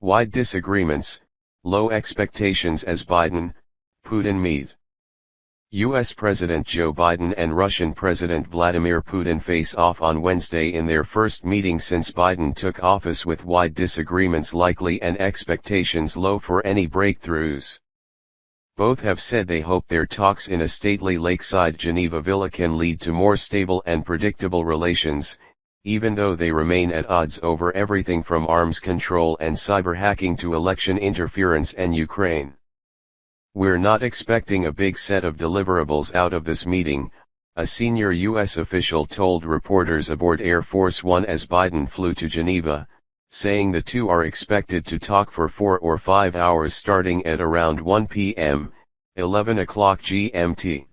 Wide disagreements, low expectations as Biden, Putin meet. U.S. President Joe Biden and Russian President Vladimir Putin face off on Wednesday in their first meeting since Biden took office, with wide disagreements likely and expectations low for any breakthroughs. Both have said they hope their talks in a stately lakeside Geneva villa can lead to more stable and predictable relations, even though they remain at odds over everything from arms control and cyber hacking to election interference and Ukraine. "We're not expecting a big set of deliverables out of this meeting," a senior U.S. official told reporters aboard Air Force One as Biden flew to Geneva, saying the two are expected to talk for 4 or 5 hours starting at around 1 p.m., 11 o'clock GMT.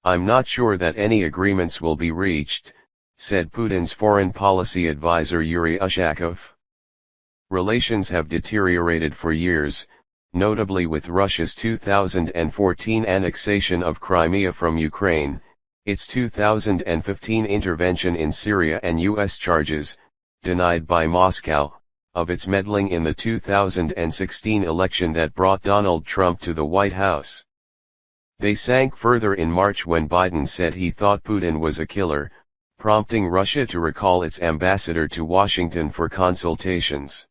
"I'm not sure that any agreements will be reached," said Putin's foreign policy advisor Yuri Ushakov. Relations have deteriorated for years, notably with Russia's 2014 annexation of Crimea from Ukraine, its 2015 intervention in Syria, and U.S. charges, denied by Moscow, of its meddling in the 2016 election that brought Donald Trump to the White House. They sank further in March when Biden said he thought Putin was a killer, prompting Russia to recall its ambassador to Washington for consultations.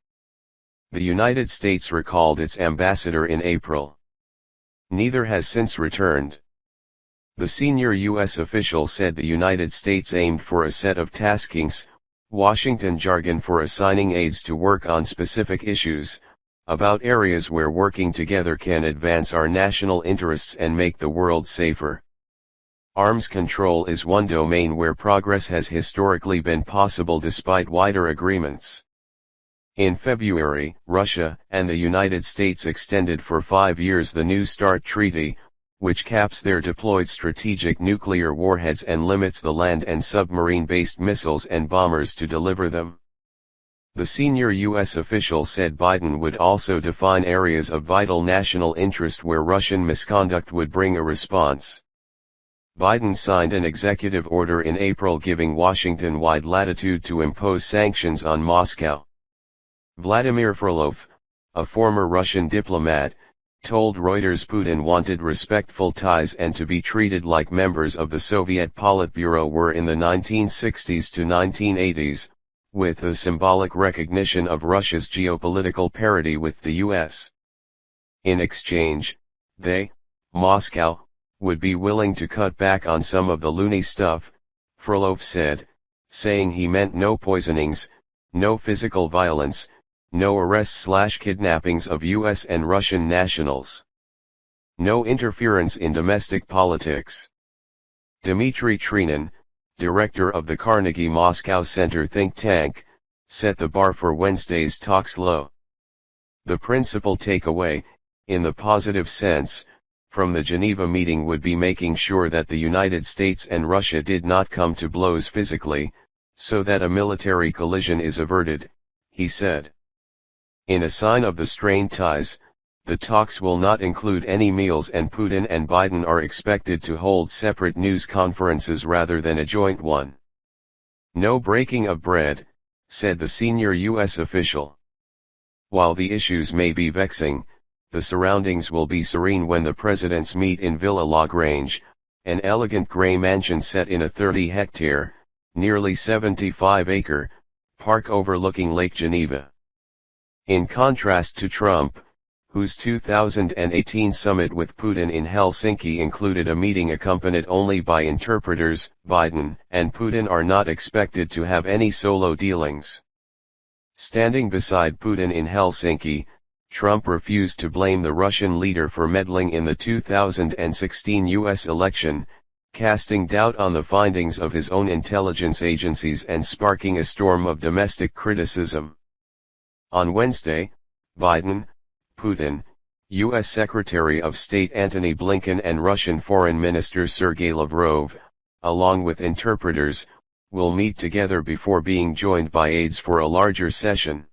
The United States recalled its ambassador in April. Neither has since returned. The senior U.S. official said the United States aimed for a set of taskings, Washington jargon for assigning aides to work on specific issues, about areas where working together can advance our national interests and make the world safer. Arms control is one domain where progress has historically been possible despite wider agreements. In February, Russia and the United States extended for 5 years the New START Treaty, which caps their deployed strategic nuclear warheads and limits the land and submarine-based missiles and bombers to deliver them. The senior U.S. official said Biden would also define areas of vital national interest where Russian misconduct would bring a response. Biden signed an executive order in April giving Washington wide latitude to impose sanctions on Moscow. Vladimir Frolov, a former Russian diplomat, told Reuters Putin wanted respectful ties and to be treated like members of the Soviet Politburo were in the 1960s to 1980s, with a symbolic recognition of Russia's geopolitical parity with the US. In exchange, they, Moscow, would be willing to cut back on some of the loony stuff, Frolov said, saying he meant no poisonings, no physical violence, no arrests/kidnappings of US and Russian nationals. No interference in domestic politics. Dmitry Trinin, director of the Carnegie Moscow Center think tank, set the bar for Wednesday's talks low. The principal takeaway, in the positive sense, from the Geneva meeting would be making sure that the United States and Russia did not come to blows physically, so that a military collision is averted, he said. In a sign of the strained ties, the talks will not include any meals and Putin and Biden are expected to hold separate news conferences rather than a joint one. No breaking of bread, said the senior U.S. official. While the issues may be vexing, the surroundings will be serene when the presidents meet in Villa Lagrange, an elegant grey mansion set in a 30-hectare, nearly 75-acre, park overlooking Lake Geneva. In contrast to Trump, whose 2018 summit with Putin in Helsinki included a meeting accompanied only by interpreters, Biden and Putin are not expected to have any solo dealings. Standing beside Putin in Helsinki, Trump refused to blame the Russian leader for meddling in the 2016 U.S. election, casting doubt on the findings of his own intelligence agencies and sparking a storm of domestic criticism. On Wednesday, Biden, Putin, U.S. Secretary of State Antony Blinken and Russian Foreign Minister Sergei Lavrov, along with interpreters, will meet together before being joined by aides for a larger session.